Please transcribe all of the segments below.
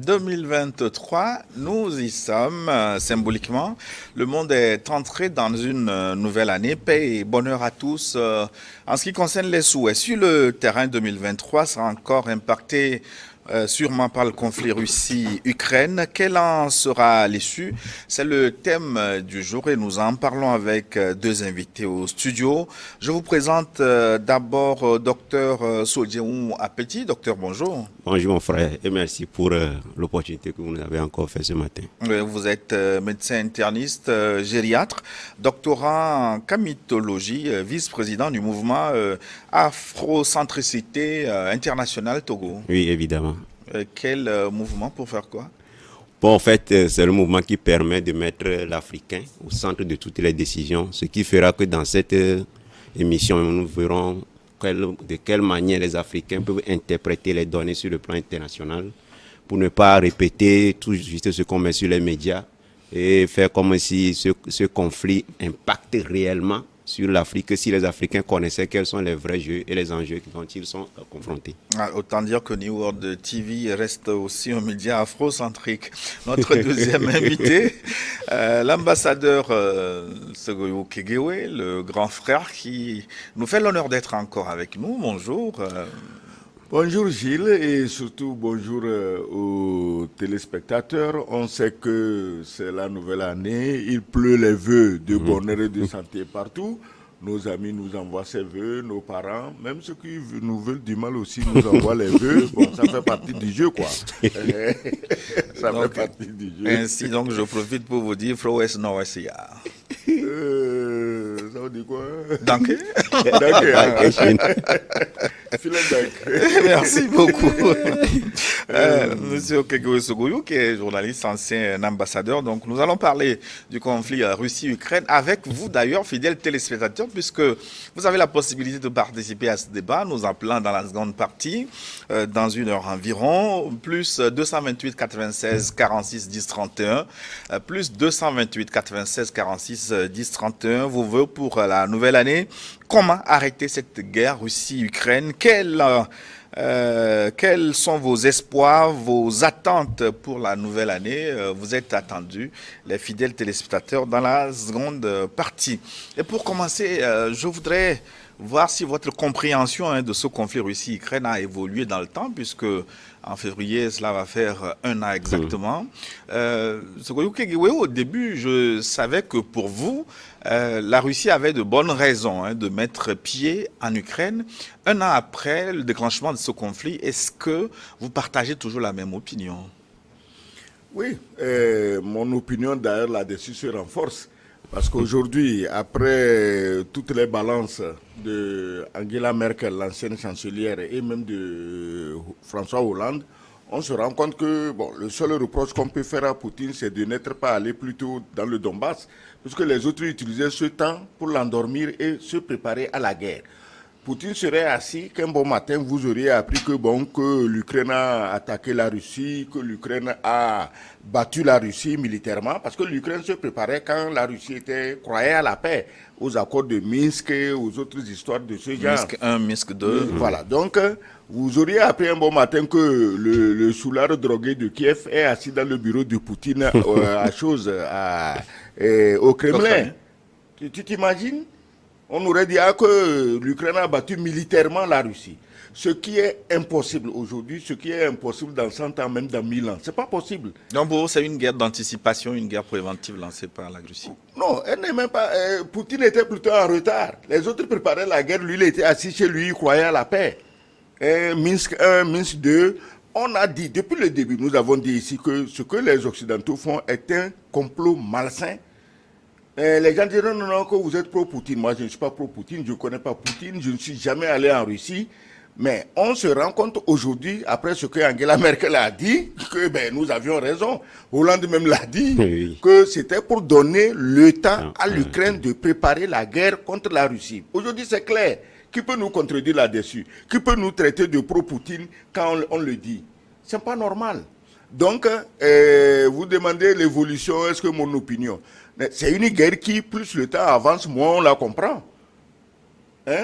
2023, nous y sommes symboliquement. Le monde est entré dans une nouvelle année. Paix et bonheur à tous. En ce qui concerne les souhaits, sur le terrain 2023 sera encore impacté sûrement par le conflit Russie-Ukraine. Quelle en sera l'issue? C'est le thème du jour et nous en parlons avec deux invités au studio. Je vous présente d'abord Dr Sodjeou Apeti. Docteur, bonjour. Bonjour mon frère et merci pour l'opportunité que vous nous avez encore fait ce matin. Vous êtes médecin interniste, gériatre, doctorant en camitologie, vice-président du mouvement Afrocentricité internationale Togo. Oui, évidemment. Quel mouvement pour faire quoi? Bon, en fait, c'est le mouvement qui permet de mettre l'Africain au centre de toutes les décisions, ce qui fera que dans cette émission, nous verrons de quelle manière les Africains peuvent interpréter les données sur le plan international pour ne pas répéter tout juste ce qu'on met sur les médias et faire comme si ce conflit impacte réellement sur l'Afrique, si les Africains connaissaient quels sont les vrais jeux et les enjeux dont ils sont confrontés. Autant dire que New World TV reste aussi un média afrocentrique. Notre deuxième invité, l'ambassadeur Segoyo Kegewe, le grand frère qui nous fait l'honneur d'être encore avec nous. Bonjour. Bonjour Gilles et surtout bonjour aux téléspectateurs. On sait que c'est la nouvelle année, il pleut les vœux de bonheur et de santé partout. Nos amis nous envoient ces vœux, nos parents, même ceux qui nous veulent du mal aussi nous envoient les vœux. Bon, ça fait partie du jeu quoi. Ça donc, fait partie du jeu. Ainsi donc je profite pour vous dire Flowes Norwesia. Ça veut dire quoi? Danke. Merci beaucoup. Monsieur Kegewe Segoyo, qui est journaliste, ancien ambassadeur. Donc, nous allons parler du conflit Russie-Ukraine avec vous, d'ailleurs, fidèles téléspectateurs, puisque vous avez la possibilité de participer à ce débat, nous appelant dans la seconde partie, dans 1 heure environ, plus 228 96 46 10 31, plus 228 96 46 10 31, vos vœux pour la nouvelle année. Comment arrêter cette guerre Russie-Ukraine? Quels sont vos espoirs, vos attentes pour la nouvelle année? Vous êtes attendus, les fidèles téléspectateurs, dans la seconde partie. Et pour commencer, je voudrais voir si votre compréhension de ce conflit Russie-Ukraine a évolué dans le temps, puisque en février, cela va faire 1 an exactement. Au début, je savais que pour vous, la Russie avait de bonnes raisons de mettre pied en Ukraine. 1 an après le déclenchement de ce conflit, est-ce que vous partagez toujours la même opinion? Oui, mon opinion d'ailleurs là-dessus se renforce. Parce qu'aujourd'hui, après toutes les balances de Angela Merkel, l'ancienne chancelière, et même de François Hollande, on se rend compte que le seul reproche qu'on peut faire à Poutine, c'est de n'être pas allé plus tôt dans le Donbass, puisque les autres utilisaient ce temps pour l'endormir et se préparer à la guerre. Poutine serait assis qu'un bon matin, vous auriez appris que l'Ukraine a attaqué la Russie, que l'Ukraine a battu la Russie militairement, parce que l'Ukraine se préparait quand la Russie croyait à la paix, aux accords de Minsk et aux autres histoires de ce genre. Minsk 1, Minsk 2. Voilà, donc vous auriez appris un bon matin que le soulard drogué de Kiev est assis dans le bureau de Poutine au Kremlin. Tu t'imagines? On aurait dit que l'Ukraine a battu militairement la Russie. Ce qui est impossible aujourd'hui, ce qui est impossible dans 100 ans, même dans 1000 ans. C'est pas possible. Donc pour vous, c'est une guerre d'anticipation, une guerre préventive lancée par la Russie? Non, elle n'est même pas... Poutine était plutôt en retard. Les autres préparaient la guerre, lui il était assis chez lui, il croyait à la paix. Minsk 1, Minsk 2... On a dit, depuis le début, nous avons dit ici que ce que les Occidentaux font est un complot malsain. Les gens diront non, que vous êtes pro-Poutine. Moi, je ne suis pas pro-Poutine, je ne connais pas Poutine, je ne suis jamais allé en Russie. Mais on se rend compte aujourd'hui, après ce que Angela Merkel a dit, que nous avions raison. Hollande même l'a dit, oui, que c'était pour donner le temps à l'Ukraine de préparer la guerre contre la Russie. Aujourd'hui, c'est clair. Qui peut nous contredire là-dessus? Qui peut nous traiter de pro-Poutine quand on le dit? C'est pas normal. Donc, vous demandez l'évolution, est-ce que mon opinion? C'est une guerre qui, plus le temps avance, moins on la comprend.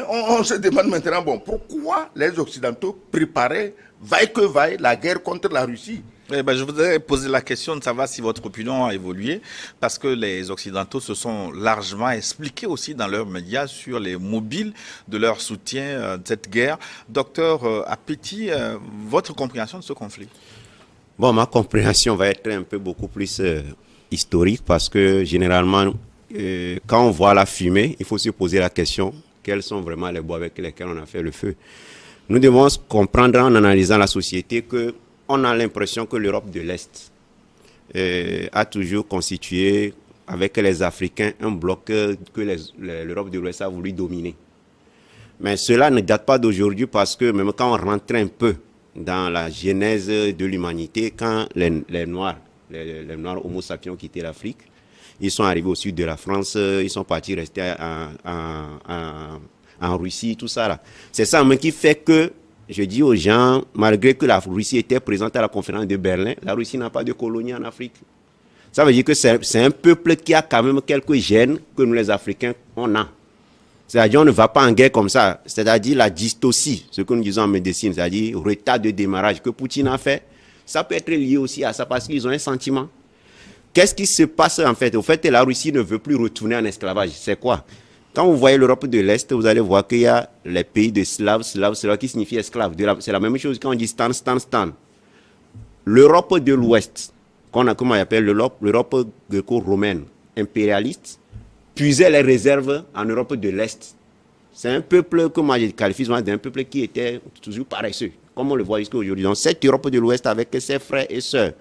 On se demande maintenant, pourquoi les Occidentaux préparaient, vaille que vaille, la guerre contre la Russie? Eh ben, je voudrais poser la question de savoir si votre opinion a évolué, parce que les Occidentaux se sont largement expliqués aussi dans leurs médias sur les mobiles de leur soutien de cette guerre. Docteur Apeti, votre compréhension de ce conflit? Bon, ma compréhension va être un peu beaucoup plus historique parce que généralement, quand on voit la fumée, il faut se poser la question, quels sont vraiment les bois avec lesquels on a fait le feu? Nous devons comprendre en analysant la société que on a l'impression que l'Europe de l'Est a toujours constitué avec les Africains un bloc que l'Europe de l'Ouest a voulu dominer. Mais cela ne date pas d'aujourd'hui parce que même quand on rentre un peu dans la genèse de l'humanité, quand les Noirs Homo sapiens ont quitté l'Afrique, ils sont arrivés au sud de la France, ils sont partis rester en Russie, tout ça là. C'est ça même qui fait que, je dis aux gens, malgré que la Russie était présente à la conférence de Berlin, la Russie n'a pas de colonie en Afrique. Ça veut dire que c'est un peuple qui a quand même quelques gènes que nous les Africains, on a. C'est-à-dire on ne va pas en guerre comme ça. C'est-à-dire la dystocie, ce que nous disons en médecine, c'est-à-dire retard de démarrage que Poutine a fait, ça peut être lié aussi à ça parce qu'ils ont un sentiment. Qu'est-ce qui se passe en fait? Au fait, la Russie ne veut plus retourner en esclavage. C'est quoi? Quand vous voyez l'Europe de l'Est, vous allez voir qu'il y a les pays de Slaves qui signifie esclave. C'est la même chose quand on dit Stan. L'Europe de l'Ouest, comment on appelle l'Europe gréco-romaine impérialiste, puisait les réserves en Europe de l'Est. C'est un peuple que moi je qualifie d'un peuple qui était toujours paresseux, comme on le voit jusqu'à aujourd'hui. Donc cette Europe de l'Ouest avec ses frères et sœurs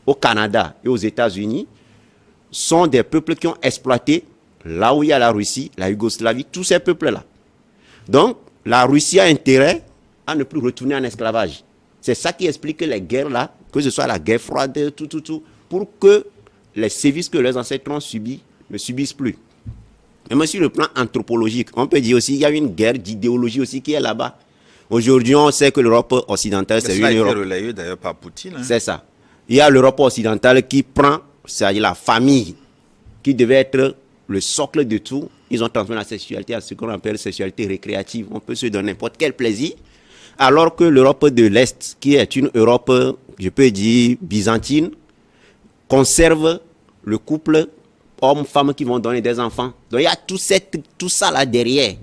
au Canada et aux États-Unis sont des peuples qui ont exploité là où il y a la Russie, la Yougoslavie, tous ces peuples-là. Donc la Russie a intérêt à ne plus retourner en esclavage. C'est ça qui explique les guerres là, que ce soit la guerre froide, tout, pour que les sévices que leurs ancêtres ont subis ne subissent plus. Même sur le plan anthropologique, on peut dire aussi qu'il y a une guerre d'idéologie aussi qui est là-bas. Aujourd'hui, on sait que l'Europe occidentale, c'est une Europe. Ça a été relayé d'ailleurs par Poutine. Hein. C'est ça. Il y a l'Europe occidentale qui prend, c'est-à-dire la famille, qui devait être le socle de tout. Ils ont transformé la sexualité à ce qu'on appelle sexualité récréative. On peut se donner n'importe quel plaisir. Alors que l'Europe de l'Est, qui est une Europe, je peux dire, byzantine, conserve le couple hommes-femmes qui vont donner des enfants. Donc il y a tout ça là derrière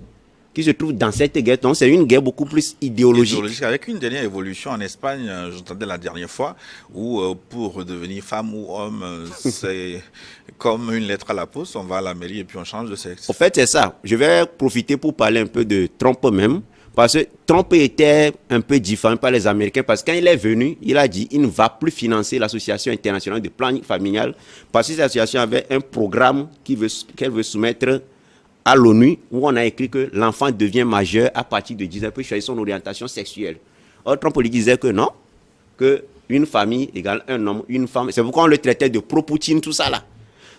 qui se trouve dans cette guerre. Donc c'est une guerre beaucoup plus idéologique. Avec une dernière évolution en Espagne, j'entendais la dernière fois, où pour redevenir femme ou homme, c'est comme une lettre à la poste, on va à la mairie et puis on change de sexe. En fait, c'est ça. Je vais profiter pour parler un peu de Trump même. Parce que Trump était un peu différent par les Américains, parce que quand il est venu, il a dit qu'il ne va plus financer l'Association internationale de planning familial, parce que cette association avait un programme qu'elle veut soumettre à l'ONU, où on a écrit que l'enfant devient majeur à partir de 10 ans, peut choisir son orientation sexuelle. Or, Trump lui disait que non, qu'une famille égale un homme, une femme. C'est pourquoi on le traitait de pro-Poutine, tout ça là.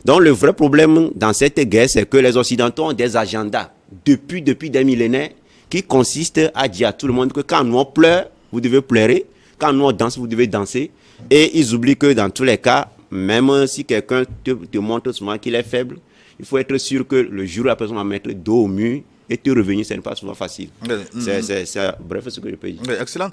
Donc le vrai problème dans cette guerre, c'est que les Occidentaux ont des agendas depuis des millénaires, qui consiste à dire à tout le monde que quand nous on pleure, vous devez pleurer, quand nous on danse, vous devez danser. Et ils oublient que dans tous les cas, même si quelqu'un te montre souvent qu'il est faible, il faut être sûr que le jour où la personne va mettre dos au mur et te revenir, ce n'est pas souvent facile. C'est bref ce que je peux dire. Excellent.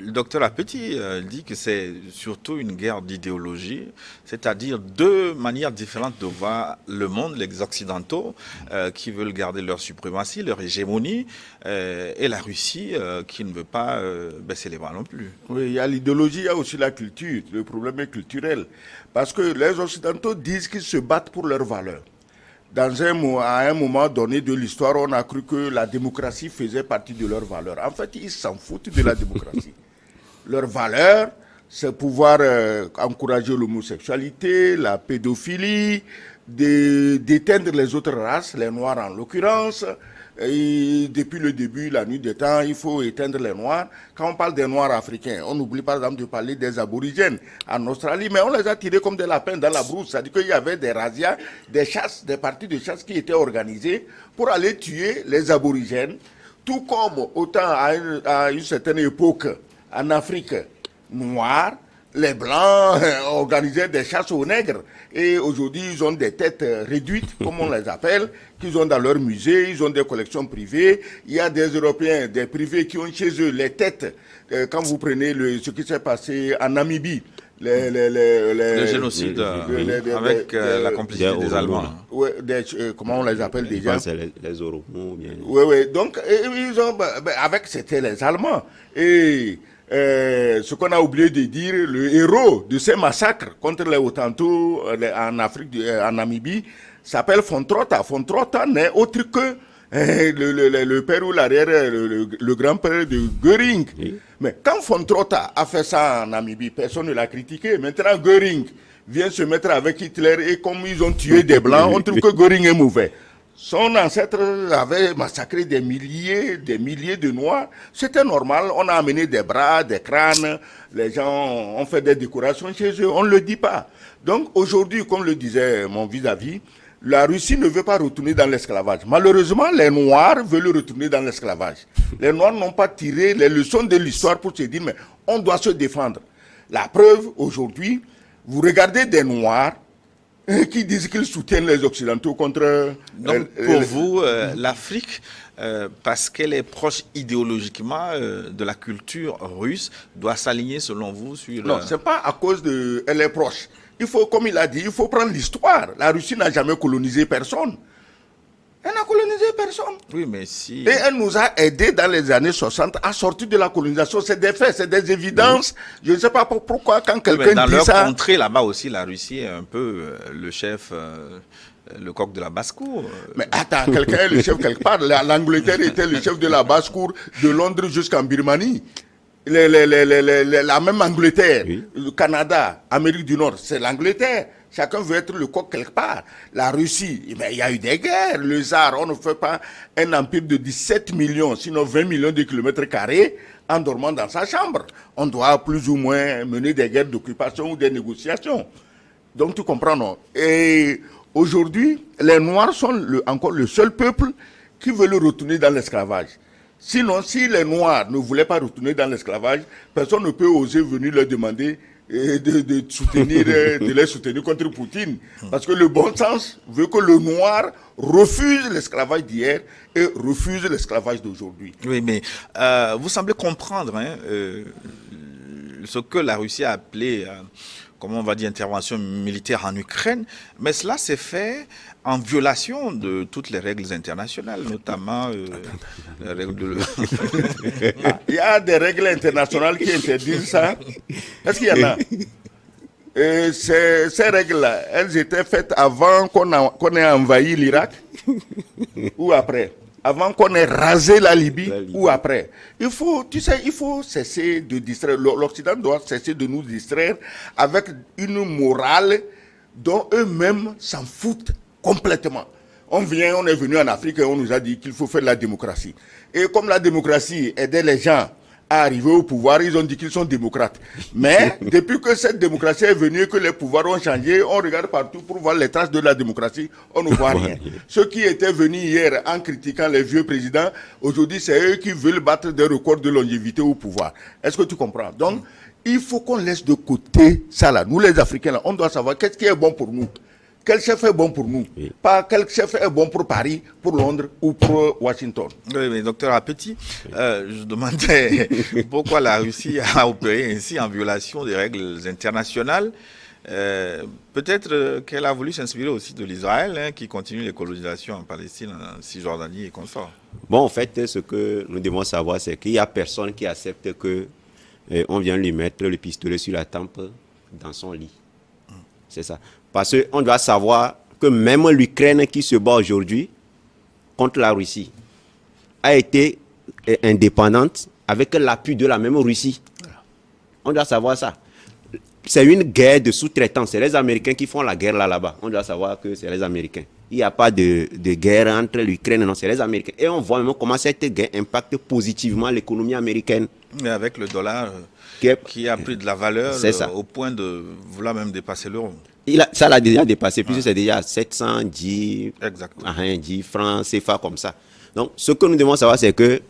Le docteur Apeti dit que c'est surtout une guerre d'idéologie, c'est-à-dire deux manières différentes de voir le monde, les Occidentaux qui veulent garder leur suprématie, leur hégémonie, et la Russie qui ne veut pas baisser les bras non plus. Oui, il y a l'idéologie, il y a aussi la culture. Le problème est culturel. Parce que les Occidentaux disent qu'ils se battent pour leurs valeurs. À un moment donné de l'histoire, on a cru que la démocratie faisait partie de leurs valeurs. En fait, ils s'en foutent de la démocratie. Leur valeur, c'est pouvoir encourager l'homosexualité, la pédophilie, d'éteindre les autres races, les Noirs en l'occurrence. Et depuis le début, la nuit des temps, il faut éteindre les Noirs. Quand on parle des Noirs africains, on oublie par exemple de parler des aborigènes en Australie, mais on les a tirés comme des lapins dans la brousse. C'est-à-dire qu'il y avait des razzias, des chasses, des parties de chasse qui étaient organisées pour aller tuer les aborigènes, tout comme autant à une certaine époque, en Afrique noire, les Blancs organisaient des chasses aux nègres. Et aujourd'hui, ils ont des têtes réduites, comme on les appelle, qu'ils ont dans leur musée, ils ont des collections privées. Il y a des Européens, des privés qui ont chez eux les têtes. Quand vous prenez ce qui s'est passé en Namibie, le génocide avec la complicité des Allemands. Ouais, comment on les appelle déjà? C'est les Oromos. Oui. Donc, ils ont, c'était les Allemands. Et ce qu'on a oublié de dire, le héros de ces massacres contre les Hottentots en Afrique, en Namibie, s'appelle Fontrota. Fontrota n'est autre que le père ou l'arrière, le grand-père de Göring. Oui. Mais quand Fontrota a fait ça en Namibie, personne ne l'a critiqué. Maintenant, Göring vient se mettre avec Hitler et comme ils ont tué des Blancs, on trouve que Göring est mauvais. Son ancêtre avait massacré des milliers de Noirs. C'était normal. On a amené des bras, des crânes. Les gens ont fait des décorations chez eux. On ne le dit pas. Donc aujourd'hui, comme le disait mon vis-à-vis, la Russie ne veut pas retourner dans l'esclavage. Malheureusement, les Noirs veulent retourner dans l'esclavage. Les Noirs n'ont pas tiré les leçons de l'histoire pour se dire, mais on doit se défendre. La preuve, aujourd'hui, vous regardez des Noirs qui disent qu'ils soutiennent les Occidentaux contre... Donc, pour vous, l'Afrique, parce qu'elle est proche idéologiquement de la culture russe, doit s'aligner, selon vous, sur... Non, ce n'est pas à cause de... Elle est proche. Il faut, comme il a dit, il faut prendre l'histoire. La Russie n'a jamais colonisé personne. Elle n'a colonisé personne. Oui, mais si... Et elle nous a aidés dans les années 60 à sortir de la colonisation. C'est des faits, c'est des évidences. Oui. Je ne sais pas pourquoi quand quelqu'un dit ça... Dans leur contrée, là-bas aussi, la Russie est un peu le chef... le coq de la basse-cour. Mais attends, quelqu'un est le chef quelque part. L'Angleterre était le chef de la basse-cour de Londres jusqu'en Birmanie. La même Angleterre, oui. Le Canada, Amérique du Nord, c'est l'Angleterre. Chacun veut être le coq quelque part. La Russie, il y a eu des guerres. Le Tsar, on ne fait pas un empire de 17 millions, sinon 20 millions de kilomètres carrés en dormant dans sa chambre. On doit plus ou moins mener des guerres d'occupation ou des négociations. Donc tu comprends, non? Et aujourd'hui, les Noirs sont encore le seul peuple qui veut retourner dans l'esclavage. Sinon, si les Noirs ne voulaient pas retourner dans l'esclavage, personne ne peut oser venir leur demander de les soutenir contre Poutine. Parce que le bon sens veut que le Noir refuse l'esclavage d'hier et refuse l'esclavage d'aujourd'hui. Oui, mais vous semblez comprendre ce que la Russie a appelé... comment on va dire, intervention militaire en Ukraine, mais cela s'est fait en violation de toutes les règles internationales, notamment les règles de... Il y a des règles internationales qui interdisent ça. Est-ce qu'il y en a? Et ces règles-là, elles étaient faites avant qu'on ait envahi l'Irak ou après? Avant qu'on ait rasé la Libye ou après. Il faut cesser de distraire. L'Occident doit cesser de nous distraire avec une morale dont eux-mêmes s'en foutent complètement. On est venu en Afrique et on nous a dit qu'il faut faire la démocratie. Et comme la démocratie aidait les gens à arriver au pouvoir, ils ont dit qu'ils sont démocrates. Mais depuis que cette démocratie est venue et que les pouvoirs ont changé, on regarde partout pour voir les traces de la démocratie, on ne voit rien. Ceux qui étaient venus hier en critiquant les vieux présidents, aujourd'hui c'est eux qui veulent battre des records de longévité au pouvoir. Est-ce que tu comprends? Donc, il faut qu'on laisse de côté ça là. Nous les Africains, là, on doit savoir qu'est-ce qui est bon pour nous. Quel chef est bon pour nous? Oui. Pas quel chef est bon pour Paris, pour Londres ou pour Washington. Oui, mais docteur Appetit, je demandais pourquoi la Russie a opéré ainsi en violation des règles internationales. Peut-être qu'elle a voulu s'inspirer aussi de l'Israël, qui continue les colonisations en Palestine, en Cisjordanie et consorts. Bon, en fait, ce que nous devons savoir, c'est qu'il n'y a personne qui accepte que on vient lui mettre le pistolet sur la tempe dans son lit. C'est ça. Parce qu'on doit savoir que même l'Ukraine qui se bat aujourd'hui contre la Russie a été indépendante avec l'appui de la même Russie. On doit savoir ça. C'est une guerre de sous-traitance. C'est les Américains qui font la guerre là-bas. On doit savoir que c'est les Américains. Il n'y a pas de guerre entre l'Ukraine, non, c'est les Américains. Et on voit même comment cette guerre impacte positivement l'économie américaine. Et avec le dollar qui a pris de la valeur au point de vouloir même dépasser l'euro. Ça l'a déjà dépassé, puisque c'est déjà 710 francs CFA comme ça. Donc, ce que nous devons savoir, c'est qu'il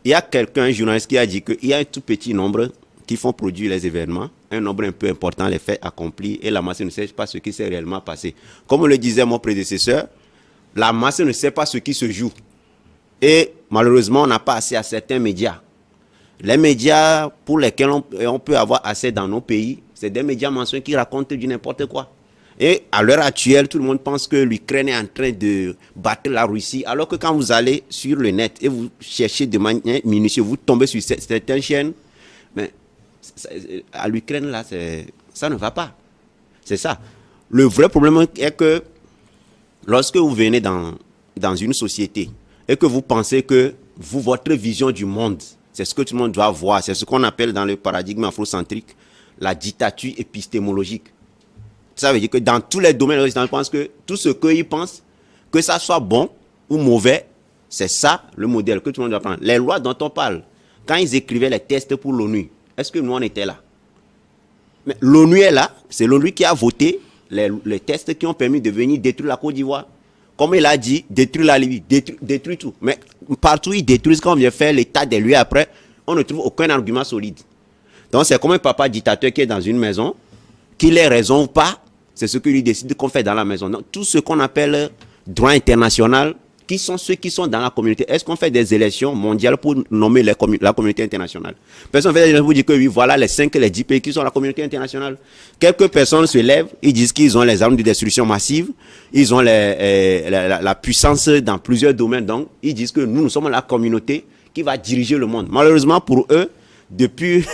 y a un journaliste qui a dit qu'il y a un tout petit nombre qui font produire les événements, un nombre un peu important les faits accomplis et la masse ne sait pas ce qui s'est réellement passé. Comme le disait mon prédécesseur, la masse ne sait pas ce qui se joue. Et malheureusement, on n'a pas accès à certains médias. Les médias pour lesquels on peut avoir accès dans nos pays, c'est des médias mensongers qui racontent du n'importe quoi. Et à l'heure actuelle, tout le monde pense que l'Ukraine est en train de battre la Russie, alors que quand vous allez sur le net et vous cherchez de manière minutieuse, vous tombez sur certaines chaînes, mais à l'Ukraine, là, ça ne va pas. C'est ça. Le vrai problème est que lorsque vous venez dans une société et que vous pensez que votre vision du monde, c'est ce que tout le monde doit voir, c'est ce qu'on appelle dans le paradigme afrocentrique la dictature épistémologique. Ça veut dire que dans tous les domaines, je pense que tout ce qu'ils pensent, que ça soit bon ou mauvais, c'est ça le modèle que tout le monde doit prendre. Les lois dont on parle, quand ils écrivaient les tests pour l'ONU, est-ce que nous on était là? Mais l'ONU est là, c'est l'ONU qui a voté les tests qui ont permis de venir détruire la Côte d'Ivoire. Comme il a dit, détruire la Libye, détruire tout. Mais partout ils détruisent, quand on vient faire l'état des lieux après, on ne trouve aucun argument solide. Donc c'est comme un papa dictateur qui est dans une maison, qu'il ait raison ou pas, c'est ce que lui décide qu'on fait dans la maison. Donc tout ce qu'on appelle droit international, qui sont ceux qui sont dans la communauté? Est-ce qu'on fait des élections mondiales pour nommer la communauté internationale? Personne ne fait des élections pour dire que oui, voilà les 5, les 10 pays qui sont dans la communauté internationale. Quelques personnes se lèvent, ils disent qu'ils ont les armes de destruction massive, ils ont la puissance dans plusieurs domaines. Donc, ils disent que nous sommes la communauté qui va diriger le monde. Malheureusement pour eux, depuis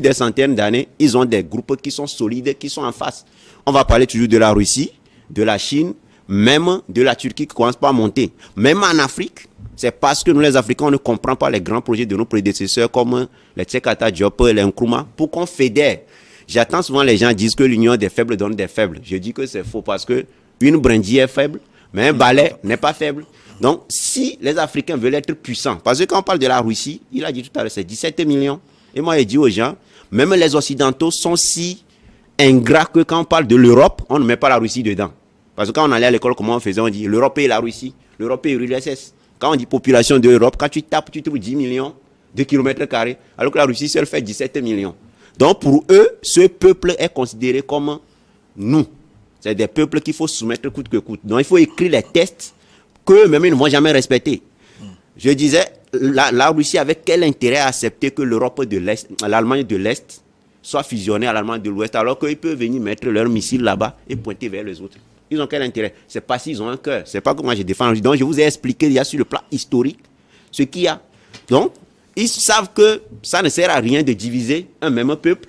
des centaines d'années, ils ont des groupes qui sont solides, qui sont en face. On va parler toujours de la Russie, de la Chine, même de la Turquie qui commence pas à monter. Même en Afrique, c'est parce que nous les Africains, on ne comprend pas les grands projets de nos prédécesseurs comme les Tchekata Diop, les Nkrumah, pour qu'on fédère. J'attends souvent les gens disent que l'union des faibles donne des faibles. Je dis que c'est faux parce que une brindille est faible, mais un balai n'est pas faible. Donc, si les Africains veulent être puissants, parce que quand on parle de la Russie, il a dit tout à l'heure, c'est 17 millions. Et moi, j'ai dit aux gens, même les Occidentaux sont si ingrats que quand on parle de l'Europe, on ne met pas la Russie dedans. Parce que quand on allait à l'école, comment on faisait? On dit l'Europe et la Russie, l'Europe et l'URSS. Quand on dit population de l'Europe, quand tu tapes, tu trouves 10 millions de kilomètres carrés, alors que la Russie seule fait 17 millions. Donc pour eux, ce peuple est considéré comme nous. C'est des peuples qu'il faut soumettre coûte que coûte. Donc il faut écrire les tests qu'eux-mêmes ils ne vont jamais respecter. Je disais, la Russie avait quel intérêt à accepter que l'Europe de l'Est, l'Allemagne de l'Est, soit fusionnée à l'Allemagne de l'Ouest, alors qu'ils peuvent venir mettre leurs missiles là-bas et pointer vers les autres. Ils ont quel intérêt? C'est parce qu'ils ont un cœur. C'est pas que moi je défends. Donc je vous ai expliqué il y a sur le plan historique ce qu'il y a. Donc ils savent que ça ne sert à rien de diviser un même peuple,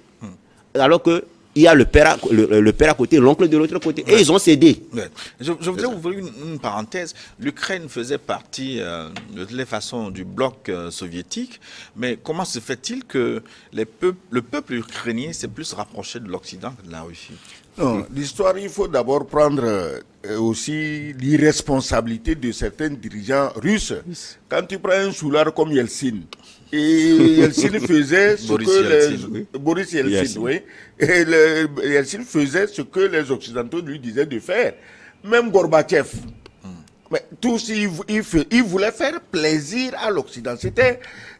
alors que il y a le père à côté, l'oncle de l'autre côté. Et ils ont cédé. Je voudrais ouvrir une parenthèse. L'Ukraine faisait partie de toutes les façons du bloc soviétique. Mais comment se fait-il que le peuple ukrainien s'est plus rapproché de l'Occident que de la Russie? Non, l'histoire, il faut d'abord prendre aussi l'irresponsabilité de certains dirigeants russes. Quand tu prends un soulard comme Yeltsin, et Yeltsin faisait ce Boris Yeltsin, oui. Et Yeltsin faisait ce que les Occidentaux lui disaient de faire. Même Gorbatchev. Mais tous, ils voulaient faire plaisir à l'Occident.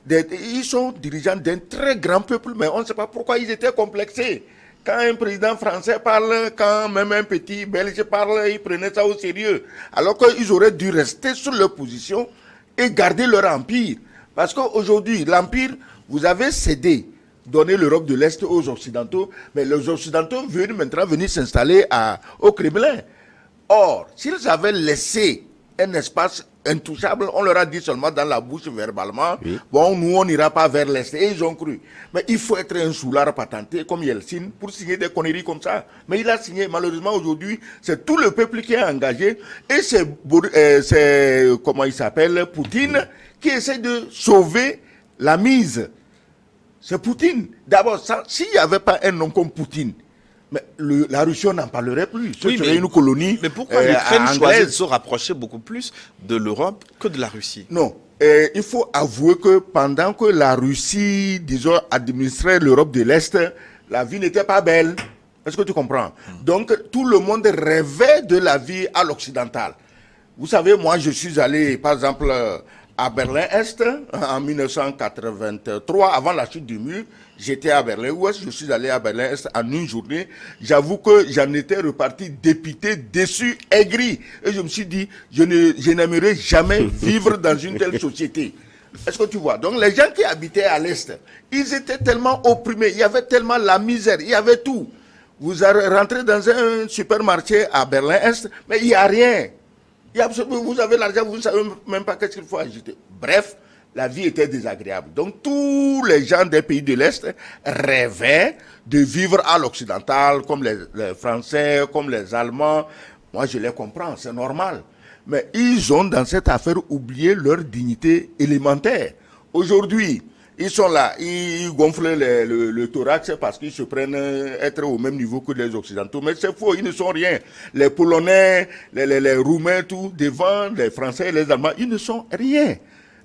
Ils sont dirigeants d'un très grand peuple, mais on ne sait pas pourquoi ils étaient complexés. Quand un président français parle, quand même un petit Belge parle, ils prenaient ça au sérieux. Alors qu'ils auraient dû rester sur leur position et garder leur empire. Parce qu'aujourd'hui, l'empire, vous avez cédé, donné l'Europe de l'Est aux Occidentaux, mais les Occidentaux veulent maintenant venir s'installer au Kremlin. Or, s'ils avaient laissé un espace intouchable, on leur a dit seulement dans la bouche verbalement, oui. Bon, nous on n'ira pas vers l'Est, et ils ont cru. Mais il faut être un soulard patenté comme Yeltsin pour signer des conneries comme ça. Mais il a signé, malheureusement aujourd'hui, c'est tout le peuple qui est engagé, et c'est comment il s'appelle, Poutine, qui essaie de sauver la mise. C'est Poutine. D'abord, s'il n'y avait pas un nom comme Poutine, mais la Russie, on n'en parlerait plus. Ce serait une colonie. Mais pourquoi l'Ukraine choisit de se rapprocher beaucoup plus de l'Europe que de la Russie? Non. Il faut avouer que pendant que la Russie, disons, administrait l'Europe de l'Est, la vie n'était pas belle. Est-ce que tu comprends? Donc, tout le monde rêvait de la vie à l'occidental. Vous savez, moi, je suis allé, par exemple, à Berlin-Est en 1983, avant la chute du mur. J'étais à Berlin-Ouest, je suis allé à Berlin-Est en une journée. J'avoue que j'en étais reparti dépité, déçu, aigri. Et je me suis dit, je n'aimerais jamais vivre dans une telle société. Est-ce que tu vois? Donc les gens qui habitaient à l'Est, ils étaient tellement opprimés, il y avait tellement la misère, il y avait tout. Vous rentrez dans un supermarché à Berlin-Est, mais il n'y a rien. Vous avez l'argent, vous ne savez même pas qu'est-ce qu'il faut ajouter. Bref, la vie était désagréable. Donc tous les gens des pays de l'Est rêvaient de vivre à l'occidental, comme les Français, comme les Allemands. Moi, je les comprends, c'est normal. Mais ils ont dans cette affaire oublié leur dignité élémentaire. Aujourd'hui, ils sont là, ils gonflent le thorax parce qu'ils se prennent être au même niveau que les Occidentaux. Mais c'est faux, ils ne sont rien. Les Polonais, les Roumains, tout, devant les Français et les Allemands, ils ne sont rien.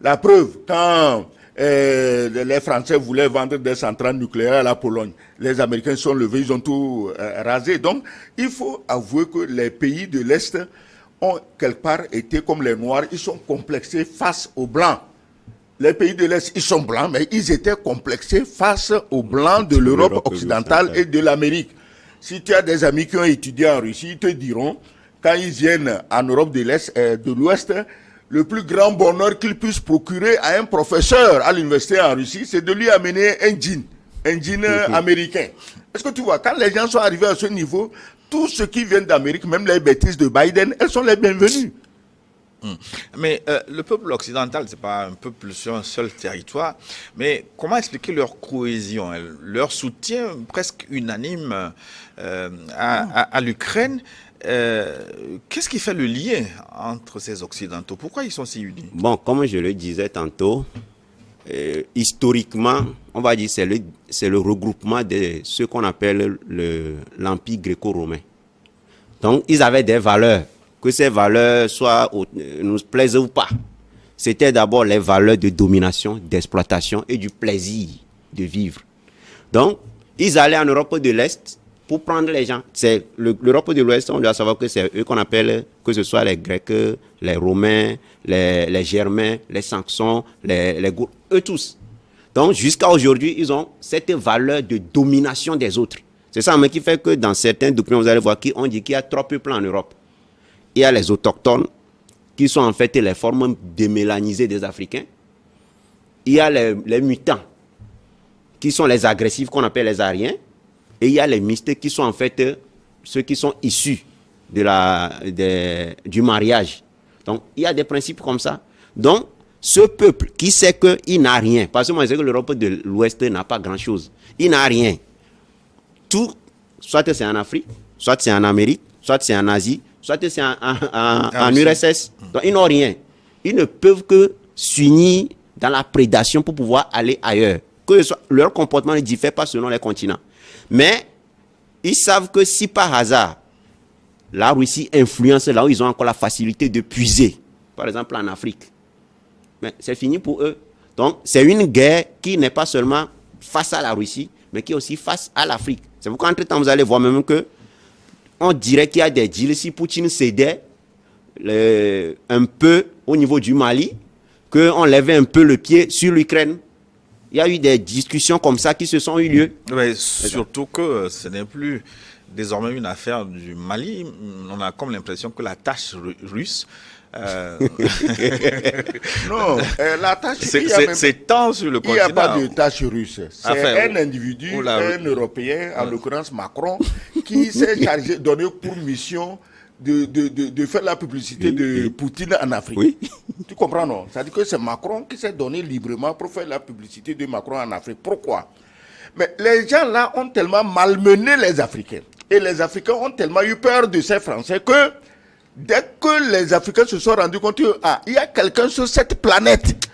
La preuve, quand les Français voulaient vendre des centrales nucléaires à la Pologne, les Américains sont levés, ils ont tout rasé. Donc, il faut avouer que les pays de l'Est ont quelque part été comme les Noirs, ils sont complexés face aux Blancs. Les pays de l'Est, ils sont blancs, mais ils étaient complexés face aux blancs de l'Europe occidentale et de l'Amérique. Si tu as des amis qui ont étudié en Russie, ils te diront, quand ils viennent en Europe de l'Est, de l'Ouest, le plus grand bonheur qu'ils puissent procurer à un professeur à l'université en Russie, c'est de lui amener un jean américain. Est-ce que tu vois, quand les gens sont arrivés à ce niveau, tous ceux qui viennent d'Amérique, même les bêtises de Biden, elles sont les bienvenues. Mais le peuple occidental, c'est pas un peuple sur un seul territoire, mais comment expliquer leur cohésion, leur soutien presque unanime à l'Ukraine? Qu'est-ce qui fait le lien entre ces Occidentaux? Pourquoi ils sont si unis? Bon, comme je le disais tantôt, historiquement, on va dire c'est le regroupement de ce qu'on appelle l'Empire gréco-romain. Donc, ils avaient des valeurs. Que ces valeurs nous plaisent ou pas. C'était d'abord les valeurs de domination, d'exploitation et du plaisir de vivre. Donc, ils allaient en Europe de l'Est pour prendre les gens. C'est l'Europe de l'Ouest, on doit savoir que c'est eux qu'on appelle, que ce soit les Grecs, les Romains, les Germains, les Saxons, eux tous. Donc, jusqu'à aujourd'hui, ils ont cette valeur de domination des autres. C'est ça qui fait que dans certains documents, vous allez voir qu'on dit qu'il y a 3 peuples en Europe. Il y a les autochtones, qui sont en fait les formes démélanisées des Africains. Il y a les mutants, qui sont les agressifs qu'on appelle les Aryens. Et il y a les mixtes, qui sont en fait ceux qui sont issus du mariage. Donc, il y a des principes comme ça. Donc, ce peuple qui sait qu'il n'a rien, parce que moi je sais que l'Europe de l'Ouest n'a pas grand-chose. Il n'a rien. Tout, soit c'est en Afrique, soit c'est en Amérique, soit c'est en Asie, soit c'est en URSS. Donc, ils n'ont rien. Ils ne peuvent que s'unir dans la prédation pour pouvoir aller ailleurs. Que leur comportement ne diffère pas selon les continents. Mais ils savent que si par hasard, la Russie influence là où ils ont encore la facilité de puiser, par exemple en Afrique, mais c'est fini pour eux. Donc, c'est une guerre qui n'est pas seulement face à la Russie, mais qui est aussi face à l'Afrique. C'est pourquoi, entre-temps, vous allez voir même que on dirait qu'il y a des deals. Si Poutine cédait un peu au niveau du Mali, qu'on levait un peu le pied sur l'Ukraine. Il y a eu des discussions comme ça qui se sont eu lieu. Mais surtout que ce n'est plus désormais une affaire du Mali. On a comme l'impression que la tâche russe... non, la tâche... C'est tant sur le continent. Il n'y a pas de tâche russe. C'est un individu, un Européen, en l'occurrence Macron, qui s'est chargé, donné pour mission de faire la publicité de Poutine en Afrique. Oui. Tu comprends, non? C'est-à-dire que c'est Macron qui s'est donné librement pour faire la publicité de Macron en Afrique. Pourquoi? Mais les gens là ont tellement malmené les Africains. Et les Africains ont tellement eu peur de ces Français que dès que les Africains se sont rendus compte qu'il y a quelqu'un sur cette planète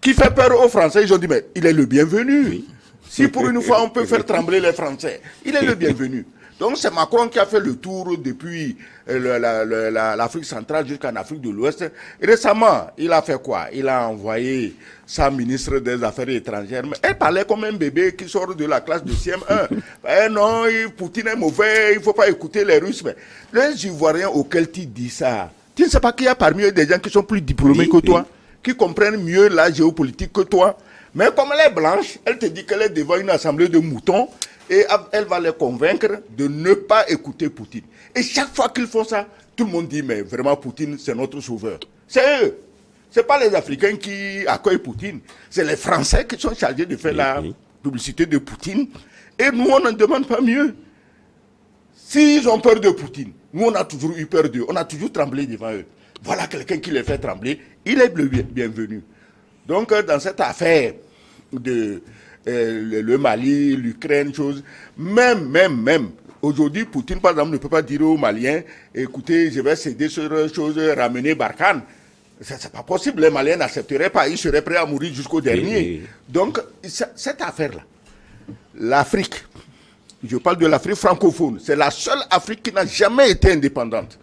qui fait peur aux Français, ils ont dit, mais il est le bienvenu. Oui. Si pour une fois on peut faire trembler les Français, il est le bienvenu. Donc c'est Macron qui a fait le tour depuis l'Afrique centrale jusqu'en Afrique de l'Ouest. Récemment, il a fait quoi? Il a envoyé sa ministre des Affaires étrangères. Mais elle parlait comme un bébé qui sort de la classe de CM1. Non, Poutine est mauvais, il ne faut pas écouter les Russes. Mais les Ivoiriens auxquels tu dis ça, tu ne sais pas qu'il y a parmi eux des gens qui sont plus diplômés que toi. qui comprennent mieux la géopolitique que toi. Mais comme elle est blanche, elle te dit qu'elle est devant une assemblée de moutons et elle va les convaincre de ne pas écouter Poutine. Et chaque fois qu'ils font ça, tout le monde dit, mais vraiment Poutine, c'est notre sauveur. C'est eux. Ce n'est pas les Africains qui accueillent Poutine. C'est les Français qui sont chargés de faire la publicité de Poutine. Et nous, on ne demande pas mieux. S'ils ont peur de Poutine, nous, on a toujours eu peur d'eux. On a toujours tremblé devant eux. Voilà quelqu'un qui les fait trembler. Il est le bienvenu. Donc, dans cette affaire de le Mali, l'Ukraine, chose, même, aujourd'hui, Poutine, par exemple, ne peut pas dire aux Maliens, écoutez, je vais céder sur chose, ramener Barkhane. C'est pas possible, les Maliens n'accepteraient pas, ils seraient prêts à mourir jusqu'au dernier. Donc, cette affaire-là, l'Afrique, je parle de l'Afrique francophone, c'est la seule Afrique qui n'a jamais été indépendante.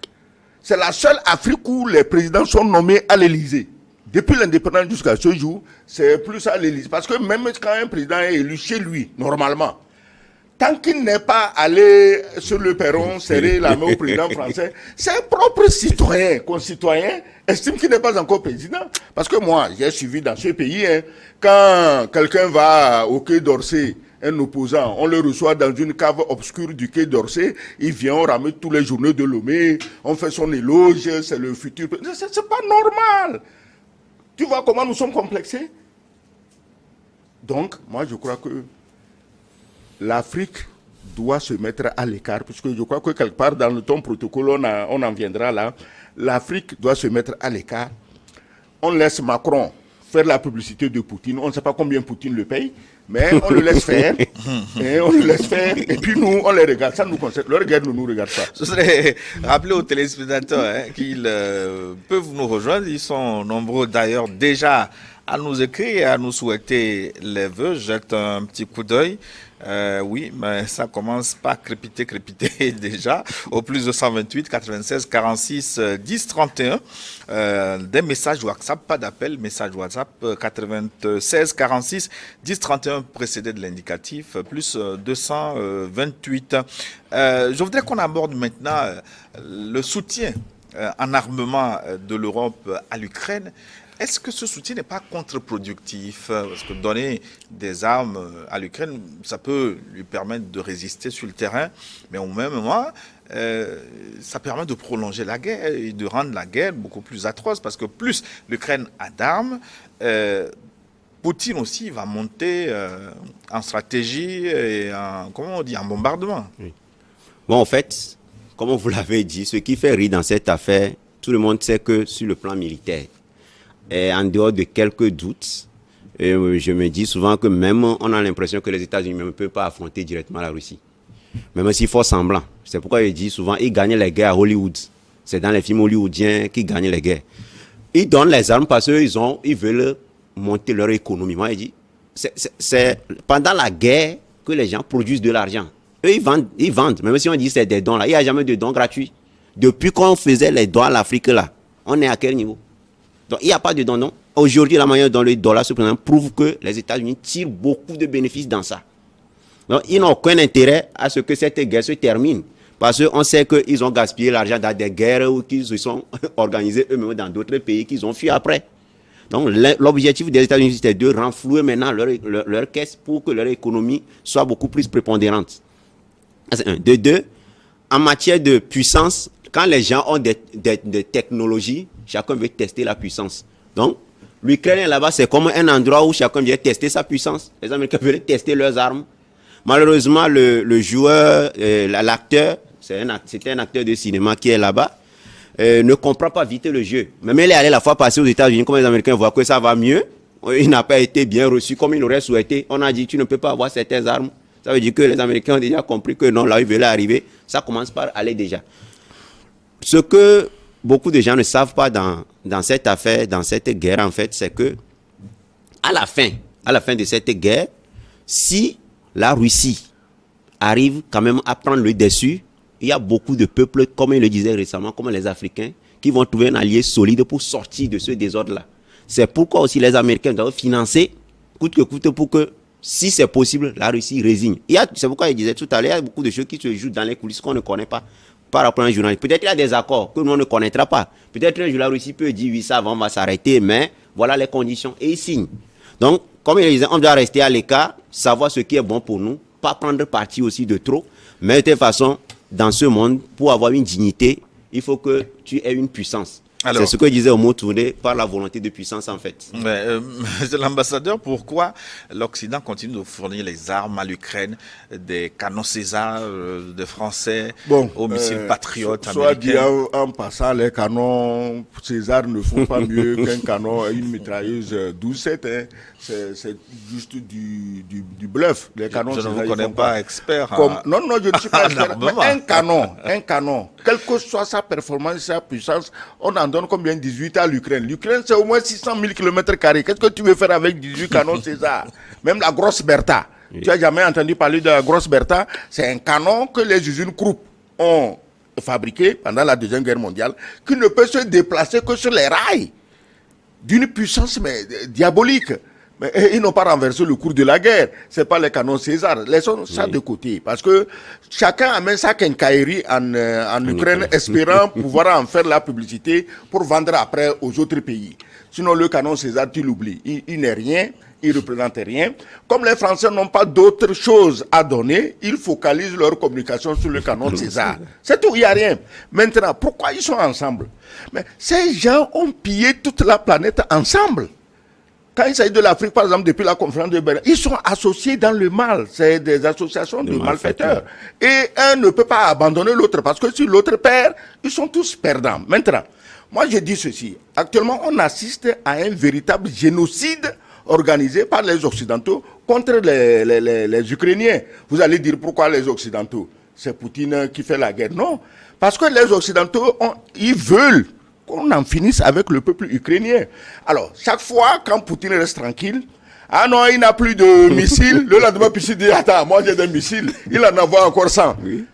C'est la seule Afrique où les présidents sont nommés à l'Élysée. Depuis l'indépendance jusqu'à ce jour, c'est plus à l'Élysée. Parce que même quand un président est élu chez lui, normalement, tant qu'il n'est pas allé sur le perron serrer la main au président français, ses propres citoyens, concitoyens, estiment qu'il n'est pas encore président. Parce que moi, j'ai suivi dans ce pays, quand quelqu'un va au Quai d'Orsay, un opposant, on le reçoit dans une cave obscure du Quai d'Orsay, il vient, on ramène tous les journaux de Lomé, on fait son éloge, c'est le futur. C'est pas normal. Tu vois comment nous sommes complexés? Donc, moi, je crois que l'Afrique doit se mettre à l'écart, puisque je crois que quelque part dans ton protocole, on en viendra là. L'Afrique doit se mettre à l'écart. On laisse Macron faire la publicité de Poutine. On ne sait pas combien Poutine le paye, mais on le laisse faire. Et puis nous, on les regarde. Ça nous concerne. Leur guerre ne nous regarde pas. Je voudrais rappeler aux téléspectateurs qu'ils peuvent nous rejoindre. Ils sont nombreux d'ailleurs déjà à nous écrire et à nous souhaiter les vœux. Jette un petit coup d'œil. Oui, mais ça commence par crépiter déjà. Au plus de 128 96 46 10 31. Des messages WhatsApp, pas d'appel, message WhatsApp 96 46 10 31 précédé de l'indicatif, plus 228. Je voudrais qu'on aborde maintenant le soutien en armement de l'Europe à l'Ukraine. Est-ce que ce soutien n'est pas contre-productif? Parce que donner des armes à l'Ukraine, ça peut lui permettre de résister sur le terrain, mais au même moment, ça permet de prolonger la guerre et de rendre la guerre beaucoup plus atroce, parce que plus l'Ukraine a d'armes, Poutine aussi va monter en stratégie et en bombardement. Oui. Bon, en fait, comme vous l'avez dit, ce qui fait rire dans cette affaire, tout le monde sait que sur le plan militaire, et en dehors de quelques doutes, je me dis souvent que même on a l'impression que les États-Unis ne peuvent pas affronter directement la Russie. Même s'ils font semblant. C'est pourquoi je dis souvent qu'ils gagnent les guerres à Hollywood. C'est dans les films hollywoodiens qu'ils gagnent les guerres. Ils donnent les armes parce qu'ils veulent monter leur économie. Moi, je dis, c'est pendant la guerre que les gens produisent de l'argent. Eux, ils vendent. Même si on dit que c'est des dons là, il n'y a jamais de dons gratuits. Depuis qu'on faisait les dons à l'Afrique là, on est à quel niveau? Donc, il n'y a pas de don, non. Aujourd'hui, la manière dont le dollar se présente prouve que les États-Unis tirent beaucoup de bénéfices dans ça. Donc, ils n'ont aucun intérêt à ce que cette guerre se termine. Parce qu'on sait qu'ils ont gaspillé l'argent dans des guerres ou qu'ils se sont organisés eux-mêmes dans d'autres pays qu'ils ont fui après. Donc, l'objectif des États-Unis, c'est de renflouer maintenant leur caisse pour que leur économie soit beaucoup plus prépondérante. C'est un. De deux, en matière de puissance, quand les gens ont des technologies, chacun veut tester la puissance. Donc, l'Ukraine là-bas, c'est comme un endroit où chacun vient tester sa puissance. Les Américains veulent tester leurs armes. Malheureusement, le joueur, l'acteur, c'était un acteur de cinéma qui est là-bas, ne comprend pas vite le jeu. Même il est allé la fois passée aux États-Unis, comme les Américains voient que ça va mieux, il n'a pas été bien reçu comme il aurait souhaité. On a dit, tu ne peux pas avoir certaines armes. Ça veut dire que les Américains ont déjà compris que non, là, ils veulent arriver. Ça commence par aller déjà. Ce que beaucoup de gens ne savent pas dans cette affaire, dans cette guerre, en fait, c'est que à la fin de cette guerre, si la Russie arrive quand même à prendre le dessus, il y a beaucoup de peuples, comme il le disait récemment, comme les Africains, qui vont trouver un allié solide pour sortir de ce désordre-là. C'est pourquoi aussi les Américains doivent financer, coûte que coûte, pour que, si c'est possible, la Russie résigne. C'est pourquoi je disais tout à l'heure, il y a beaucoup de choses qui se jouent dans les coulisses qu'on ne connaît pas. Par rapport à un journaliste. Peut-être qu'il y a des accords que nous on ne connaîtra pas. Peut-être que la Russie peut dire oui, ça va s'arrêter, mais voilà les conditions, et ils signent. Donc, comme il disait, on doit rester à l'écart, savoir ce qui est bon pour nous, pas prendre parti aussi de trop, mais de toute façon, dans ce monde, pour avoir une dignité, il faut que tu aies une puissance. C'est ce que disait Omo Touré, par la volonté de puissance en fait. Monsieur l'ambassadeur, pourquoi l'Occident continue de fournir les armes à l'Ukraine, des canons César des Français aux missiles patriotes américains? Soit dit en passant, les canons César ne font pas mieux qu'un canon, une mitrailleuse 12-7. Hein. C'est juste du bluff. Les canons je César, ne vous connais pas expert. Non, je ne suis pas expert. Mais un canon, quelle que soit sa performance, sa puissance, on en donne combien? 18 à l'Ukraine. L'Ukraine, c'est au moins 600 000 km². Qu'est-ce que tu veux faire avec 18 canons César? Même la grosse Bertha. Oui. Tu n'as jamais entendu parler de la grosse Bertha? C'est un canon que les usines Krupp ont fabriqué pendant la Deuxième Guerre mondiale, qui ne peut se déplacer que sur les rails, d'une puissance diabolique. Mais ils n'ont pas renversé le cours de la guerre. Ce n'est pas les canons César. Laissons ça de côté. Parce que chacun amène sa quincaillerie en Ukraine, espérant pouvoir en faire la publicité pour vendre après aux autres pays. Sinon, le canon César, tu l'oublies. Il n'est rien. Il ne représente rien. Comme les Français n'ont pas d'autre chose à donner, ils focalisent leur communication sur le canon César. C'est tout, il n'y a rien. Maintenant, pourquoi ils sont ensemble? Mais ces gens ont pillé toute la planète ensemble. Quand il s'agit de l'Afrique, par exemple, depuis la conférence de Berlin, ils sont associés dans le mal. C'est des associations de malfaiteurs. Et un ne peut pas abandonner l'autre, parce que si l'autre perd, ils sont tous perdants. Maintenant, moi je dis ceci. Actuellement, on assiste à un véritable génocide organisé par les Occidentaux contre les Ukrainiens. Vous allez dire pourquoi les Occidentaux? C'est Poutine qui fait la guerre. Non, parce que les Occidentaux, ils veulent qu'on en finisse avec le peuple ukrainien. Alors, chaque fois, quand Poutine reste tranquille, ah non, il n'a plus de missiles, le lendemain, puis il dit, attends, moi j'ai des missiles, il en envoie encore 100. Oui.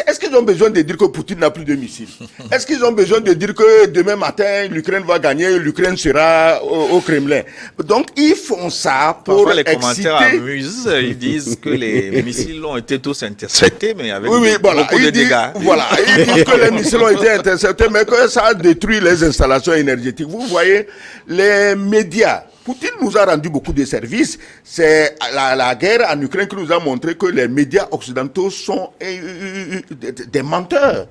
Est-ce qu'ils ont besoin de dire que Poutine n'a plus de missiles? Est-ce qu'ils ont besoin de dire que demain matin, l'Ukraine va gagner, l'Ukraine sera au Kremlin? Donc, ils font ça pour parfois, les commentaires amusent. Ils disent que les missiles ont été tous interceptés, mais avec beaucoup de dégâts. Voilà, ils disent que les missiles ont été interceptés, mais que ça a détruit les installations énergétiques. Vous voyez, les médias, Poutine nous a rendu beaucoup de services. C'est la guerre en Ukraine qui nous a montré que les médias occidentaux sont des menteurs.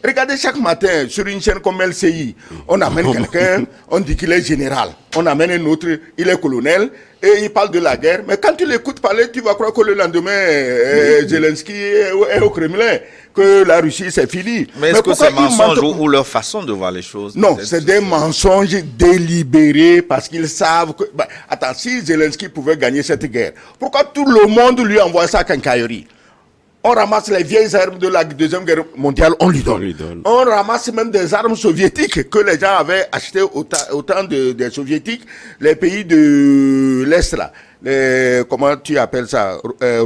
Regardez chaque matin sur une chaîne comme LCI, on amène quelqu'un, on dit qu'il est général. On amène un autre, il est colonel, et il parle de la guerre. Mais quand tu l'écoutes parler, tu vas croire que le lendemain, Zelensky est au Kremlin, que la Russie, c'est fini. Mais est-ce que c'est mensonge ou leur façon de voir les choses? Non, c'est des mensonges délibérés parce qu'ils savent que... Bah, attends, si Zelensky pouvait gagner cette guerre, pourquoi tout le monde lui envoie sa quincaillerie? On ramasse les vieilles armes de la Deuxième Guerre mondiale, on lui donne. On ramasse même des armes soviétiques que les gens avaient achetées au temps des soviétiques, les pays de l'Est là. Comment tu appelles ça?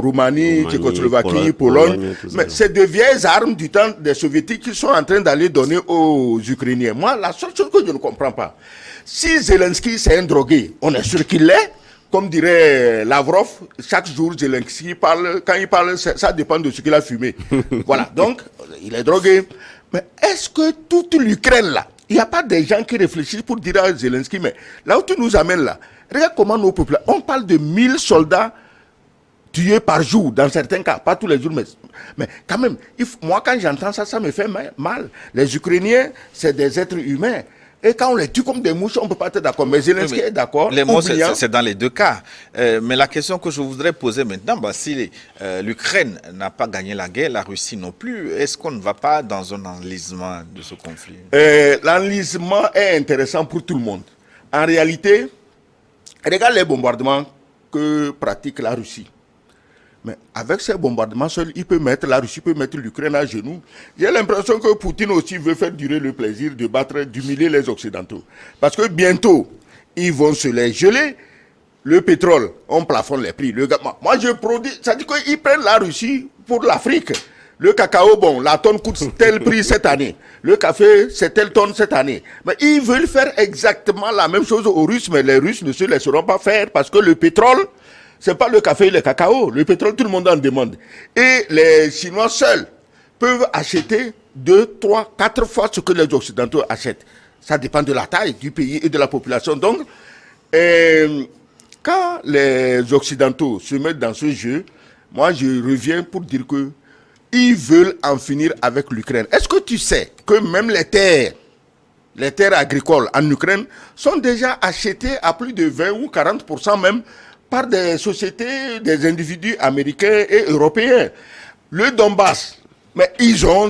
Roumanie, Tchécoslovaquie, Pologne. Mais c'est de vieilles armes du temps des soviétiques qui sont en train d'aller donner aux Ukrainiens. Moi, la seule chose que je ne comprends pas, si Zelensky c'est un drogué, on est sûr qu'il l'est. Comme dirait Lavrov, chaque jour, Zelensky parle, quand il parle, ça dépend de ce qu'il a fumé. Voilà, donc, il est drogué. Mais est-ce que toute l'Ukraine, là, il n'y a pas des gens qui réfléchissent pour dire à Zelensky, mais là où tu nous amènes, là, regarde comment nos peuples, on parle de 1000 soldats tués par jour, dans certains cas, pas tous les jours, mais quand même, moi, quand j'entends ça, ça me fait mal. Les Ukrainiens, c'est des êtres humains. Et quand on les tue comme des mouches, on ne peut pas être d'accord. Mais Zelensky est d'accord. Les mots, c'est dans les deux cas. Mais la question que je voudrais poser maintenant, si l'Ukraine n'a pas gagné la guerre, la Russie non plus, est-ce qu'on ne va pas dans un enlisement de ce conflit? L'enlisement est intéressant pour tout le monde. En réalité, regarde les bombardements que pratique la Russie. Mais avec ces bombardements seuls, la Russie peut mettre l'Ukraine à genoux. J'ai l'impression que Poutine aussi veut faire durer le plaisir de d'humilier les Occidentaux. Parce que bientôt, ils vont se les geler. Le pétrole, on plafonne les prix. Moi, je produis, ça dit qu'ils prennent la Russie pour l'Afrique. Le cacao, bon, la tonne coûte tel prix cette année. Le café, c'est telle tonne cette année. Mais ils veulent faire exactement la même chose aux Russes, mais les Russes ne se laisseront pas faire parce que le pétrole, c'est pas le café et le cacao. Le pétrole, tout le monde en demande. Et les Chinois seuls peuvent acheter 2, 3, 4 fois ce que les Occidentaux achètent. Ça dépend de la taille du pays et de la population. Donc, Et quand les Occidentaux se mettent dans ce jeu, moi je reviens pour dire que ils veulent en finir avec l'Ukraine. Est-ce que tu sais que même les terres agricoles en Ukraine sont déjà achetées à plus de 20 ou 40% même par des sociétés, des individus américains et européens. Le Donbass, mais ils ont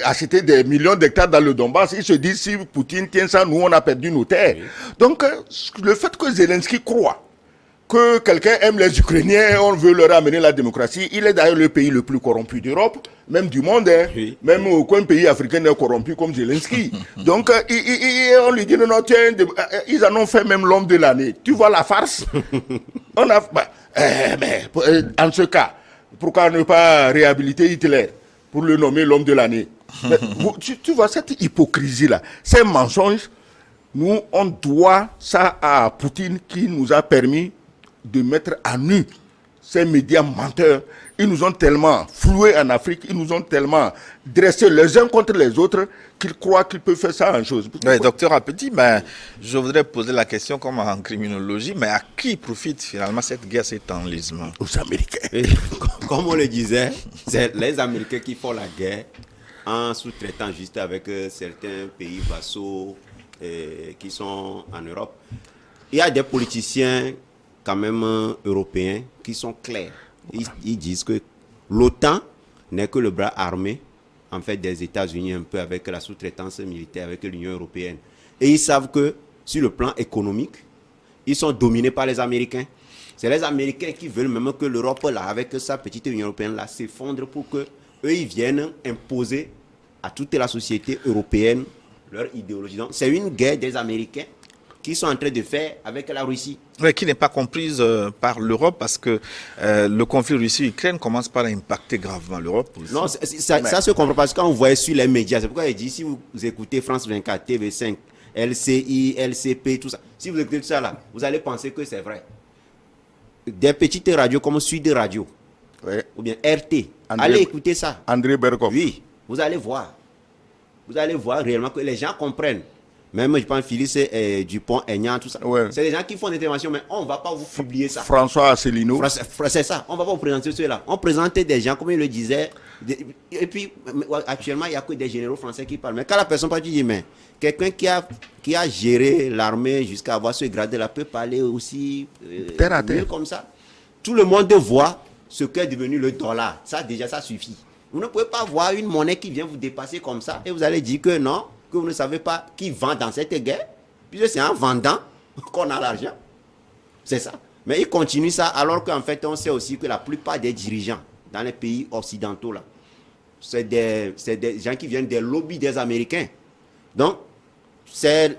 acheté des millions d'hectares dans le Donbass. Ils se disent, si Poutine tient ça, nous on a perdu nos terres. Oui. Donc le fait que Zelensky croit que quelqu'un aime les Ukrainiens, on veut leur amener la démocratie. Il est d'ailleurs le pays le plus corrompu d'Europe, même du monde. Hein. Oui. Même aucun pays africain n'est corrompu comme Zelensky. Donc, on lui dit, non, tiens, ils en ont fait même l'homme de l'année. Tu vois la farce? On a, en ce cas, pourquoi ne pas réhabiliter Hitler pour le nommer l'homme de l'année? Tu vois cette hypocrisie-là, ces mensonges, nous, on doit ça à Poutine qui nous a permis de mettre à nu ces médias menteurs. Ils nous ont tellement floués en Afrique, ils nous ont tellement dressés les uns contre les autres qu'ils croient qu'ils peuvent faire ça en chose. Oui, docteur Apeti, je voudrais poser la question comme en criminologie, mais à qui profite finalement cette guerre, cet enlisement? Aux Américains. Et, comme on le disait, c'est les Américains qui font la guerre en sous-traitant juste avec certains pays vassaux qui sont en Europe. Il y a des politiciens quand même européens qui sont clairs. Ils disent que l'OTAN n'est que le bras armé en fait des États-Unis un peu avec la sous-traitance militaire avec l'Union européenne. Et ils savent que sur le plan économique, ils sont dominés par les Américains. C'est les Américains qui veulent même que l'Europe, là, avec sa petite Union européenne, là, s'effondre pour que eux ils viennent imposer à toute la société européenne leur idéologie. Donc, c'est une guerre des Américains qui sont en train de faire avec la Russie. Oui, qui n'est pas comprise par l'Europe parce que le conflit Russie-Ukraine commence par impacter gravement l'Europe. Non, ça se comprend parce que quand vous voyez sur les médias, c'est pourquoi il dit, si vous écoutez France 24, TV5, LCI, LCP, tout ça, si vous écoutez tout ça là, vous allez penser que c'est vrai. Des petites radios comme Sud Radio, ou bien RT, allez écouter ça. André Berghoff. Oui, vous allez voir. Vous allez voir réellement que les gens comprennent. Même, je pense, Philippe Dupont-Aignan, tout ça. Ouais. C'est des gens qui font des interventions, mais on ne va pas vous publier ça. François Asselineau. C'est ça. On ne va pas vous présenter ceux-là. On présentait des gens, comme il le disait. Et puis, actuellement, il n'y a que des généraux français qui parlent. Mais quand la personne parle, tu dis, mais quelqu'un qui a géré l'armée jusqu'à avoir ce grade-là peut parler aussi terre à terre comme ça. Tout le monde voit ce qu'est devenu le dollar. Ça, déjà, ça suffit. Vous ne pouvez pas voir une monnaie qui vient vous dépasser comme ça et vous allez dire que non, que vous ne savez pas qui vend dans cette guerre, puisque c'est en vendant qu'on a l'argent. C'est ça. Mais ils continuent ça alors qu'en fait, on sait aussi que la plupart des dirigeants dans les pays occidentaux, là, c'est des gens qui viennent des lobbies des Américains. Donc, c'est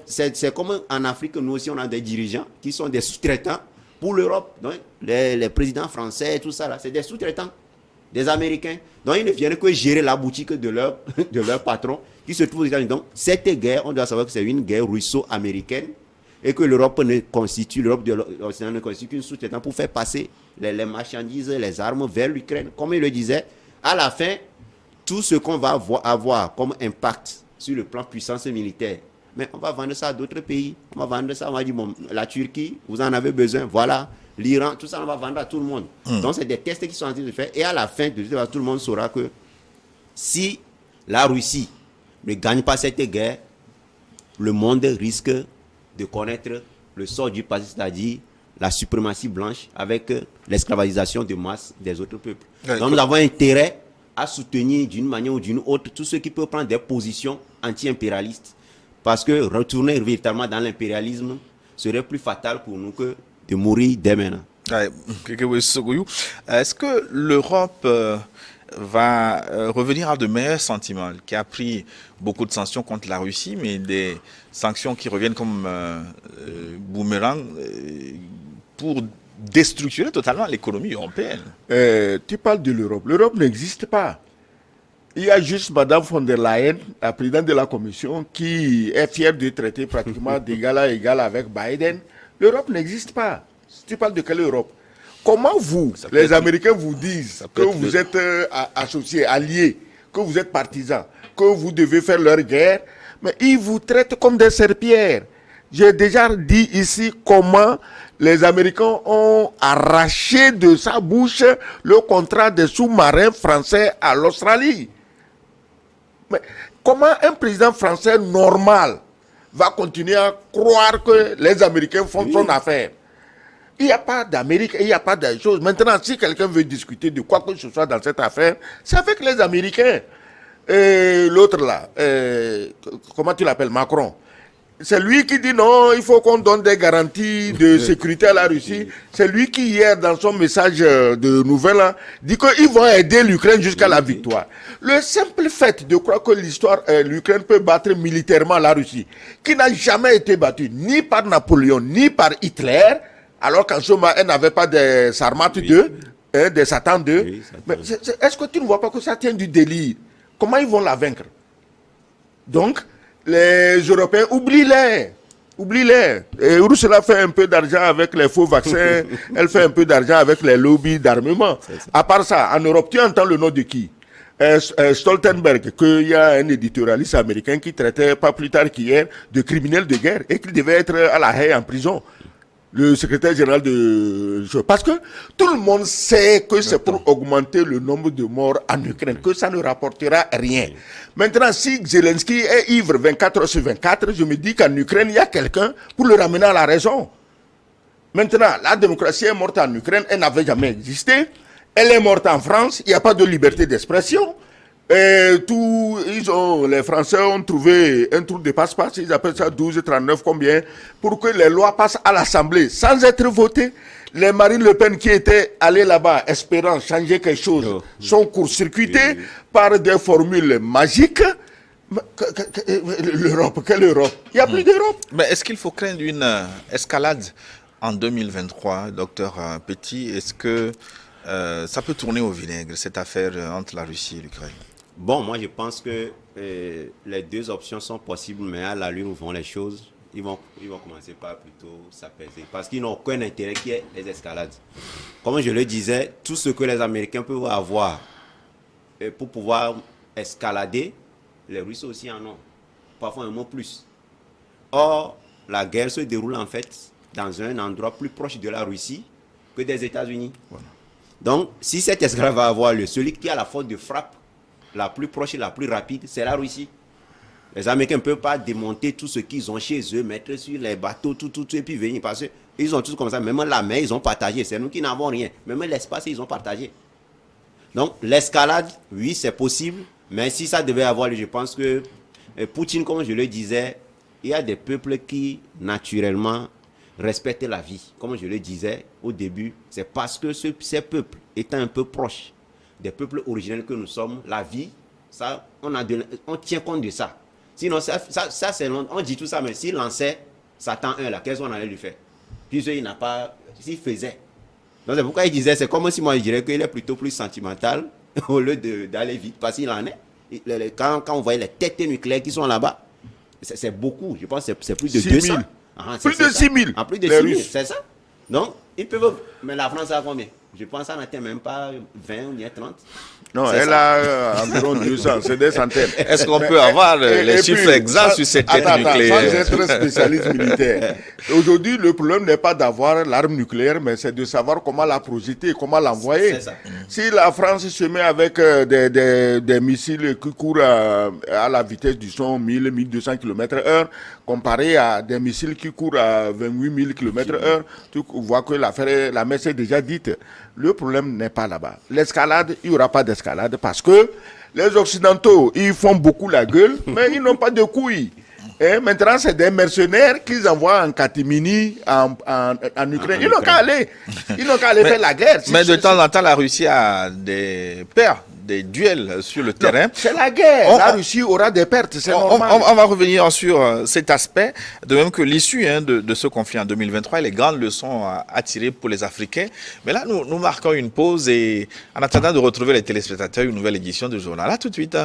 comme en Afrique, nous aussi, on a des dirigeants qui sont des sous-traitants pour l'Europe. Donc, les présidents français, tout ça, là, c'est des sous-traitants des Américains. Donc, ils ne viennent que gérer la boutique de leur patron qui se trouve aux États-Unis. Donc, cette guerre, on doit savoir que c'est une guerre russo-américaine et que l'Europe de l'Occident ne constitue qu'une sous-traitante pour faire passer les marchandises, les armes vers l'Ukraine. Comme il le disait, à la fin, tout ce qu'on va avoir comme impact sur le plan puissance militaire, mais on va vendre ça à d'autres pays. On va vendre ça, on va dire, bon, la Turquie, vous en avez besoin, voilà. L'Iran, tout ça, on va vendre à tout le monde. Donc, c'est des tests qui sont en train de faire. Et à la fin, tout le monde saura que si la Russie ne gagne pas cette guerre, le monde risque de connaître le sort du passé, c'est-à-dire la suprématie blanche avec l'esclavagisation de masse des autres peuples. Donc, nous avons intérêt à soutenir d'une manière ou d'une autre tous ceux qui peuvent prendre des positions anti-impérialistes. Parce que retourner véritablement dans l'impérialisme serait plus fatal pour nous que de mourir dès maintenant. Est-ce que l'Europe va revenir à de meilleurs sentiments, qui a pris beaucoup de sanctions contre la Russie, mais des sanctions qui reviennent comme boomerang pour déstructurer totalement l'économie européenne? Tu parles de l'Europe. L'Europe n'existe pas. Il y a juste Mme von der Leyen, la présidente de la Commission, qui est fière de traiter pratiquement d'égal à égal avec Biden. L'Europe n'existe pas. Tu parles de quelle Europe? Comment vous, les Américains, vous disent que vous êtes associés, alliés, que vous êtes partisans, que vous devez faire leur guerre, mais ils vous traitent comme des serpillères. J'ai déjà dit ici comment les Américains ont arraché de sa bouche le contrat des sous-marins français à l'Australie. Mais comment un président français normal va continuer à croire que les Américains font son affaire? Il n'y a pas d'Amérique, il n'y a pas de choses. Maintenant, si quelqu'un veut discuter de quoi que ce soit dans cette affaire, c'est avec les Américains. Et l'autre là, comment tu l'appelles, Macron, c'est lui qui dit non, il faut qu'on donne des garanties de sécurité à la Russie. C'est lui qui, hier, dans son message de nouvelles, dit qu'ils vont aider l'Ukraine jusqu'à la victoire. Le simple fait de croire que l'Ukraine peut battre militairement la Russie, qui n'a jamais été battue ni par Napoléon, ni par Hitler, alors qu'en ce moment, elle n'avait pas des Sarmat 2, des Satan 2. Oui, mais est-ce que tu ne vois pas que ça tient du délire? Comment ils vont la vaincre? Donc, les Européens, oublie-les. Et Ursula fait un peu d'argent avec les faux vaccins, elle fait un peu d'argent avec les lobbies d'armement. À part ça, en Europe, tu entends le nom de qui? Stoltenberg, qu'il y a un éditorialiste américain qui traitait pas plus tard qu'hier de criminel de guerre et qu'il devait être à la Haye en prison. Le secrétaire général de... Parce que tout le monde sait que c'est pour augmenter le nombre de morts en Ukraine, que ça ne rapportera rien. Maintenant, si Zelensky est ivre 24 heures sur 24, je me dis qu'en Ukraine, il y a quelqu'un pour le ramener à la raison. Maintenant, la démocratie est morte en Ukraine, elle n'avait jamais existé. Elle est morte en France, il n'y a pas de liberté d'expression. Et les Français ont trouvé un trou de passe-passe, ils appellent ça 12-39 combien, pour que les lois passent à l'Assemblée sans être votées. Les Marine Le Pen qui étaient allés là-bas espérant changer quelque chose sont court-circuités par des formules magiques. L'Europe, quelle Europe? Il n'y a plus d'Europe. Mais est-ce qu'il faut craindre une escalade en 2023, docteur Petit? Est-ce que ça peut tourner au vinaigre, cette affaire entre la Russie et l'Ukraine? Bon, moi je pense que les deux options sont possibles, mais à l'allure où vont les choses, ils vont commencer par plutôt s'apaiser. Parce qu'ils n'ont aucun intérêt qui est les escalades. Comme je le disais, tout ce que les Américains peuvent avoir pour pouvoir escalader, les Russes aussi en ont. Parfois un mot plus. Or, la guerre se déroule en fait dans un endroit plus proche de la Russie que des États-Unis. Voilà. Donc, si cette escalade va avoir lieu, celui qui a la force de frappe la plus proche et la plus rapide, c'est la Russie. Les Américains ne peuvent pas démonter tout ce qu'ils ont chez eux, mettre sur les bateaux, tout, et puis venir. Parce qu'ils ont tous comme ça. Même la mer, ils ont partagé. C'est nous qui n'avons rien. Même l'espace, ils ont partagé. Donc, l'escalade, oui, c'est possible. Mais si ça devait avoir lieu, je pense que Poutine, comme je le disais, il y a des peuples qui, naturellement, respectent la vie. Comme je le disais au début, c'est parce que ces peuples étant un peu proches des peuples originels que nous sommes, la vie, ça, on tient compte de ça. Sinon, ça c'est long. On dit tout ça, mais s'il lançait Satan 1, là, qu'est-ce qu'on allait lui faire? Puisqu'il n'a pas... S'il faisait. Donc c'est pourquoi il disait, c'est comme si moi je dirais qu'il est plutôt plus sentimental au lieu d'aller vite, parce qu'il en est. Quand on voyait les têtes nucléaires qui sont là-bas, c'est beaucoup. Je pense que c'est plus de 200. Plus de 6 000. En plus de 6 000, c'est ça. Donc, ils peuvent... Mais la France a combien? Je pense que ça n'atteint même pas 20 ou 30. Non, elle a environ 200, c'est des centaines. Est-ce qu'on peut avoir les chiffres exacts sur cette tête nucléaire? Sans être spécialiste militaire. Aujourd'hui, le problème n'est pas d'avoir l'arme nucléaire, mais c'est de savoir comment la projeter, comment l'envoyer. C'est ça. Si la France se met avec des missiles qui courent à la vitesse du son, 1000-1200 km/h, comparé à des missiles qui courent à 28 000 km/h, tu vois que la messe est déjà dite. Le problème n'est pas là-bas. L'escalade, il n'y aura pas d'escalade parce que les Occidentaux, ils font beaucoup la gueule, mais ils n'ont pas de couilles. Et maintenant, c'est des mercenaires qu'ils envoient en catimini en Ukraine. Ils n'ont qu'à aller. Ils n'ont qu'à aller faire la guerre. Mais de temps en temps, la Russie a des pertes, des duels sur le terrain. C'est la guerre. La Russie aura des pertes, c'est normal. On va revenir sur cet aspect, de même que l'issue de ce conflit en 2023 et les grandes leçons à tirer pour les Africains. Mais là, nous marquons une pause et en attendant de retrouver les téléspectateurs, une nouvelle édition du journal. À tout de suite.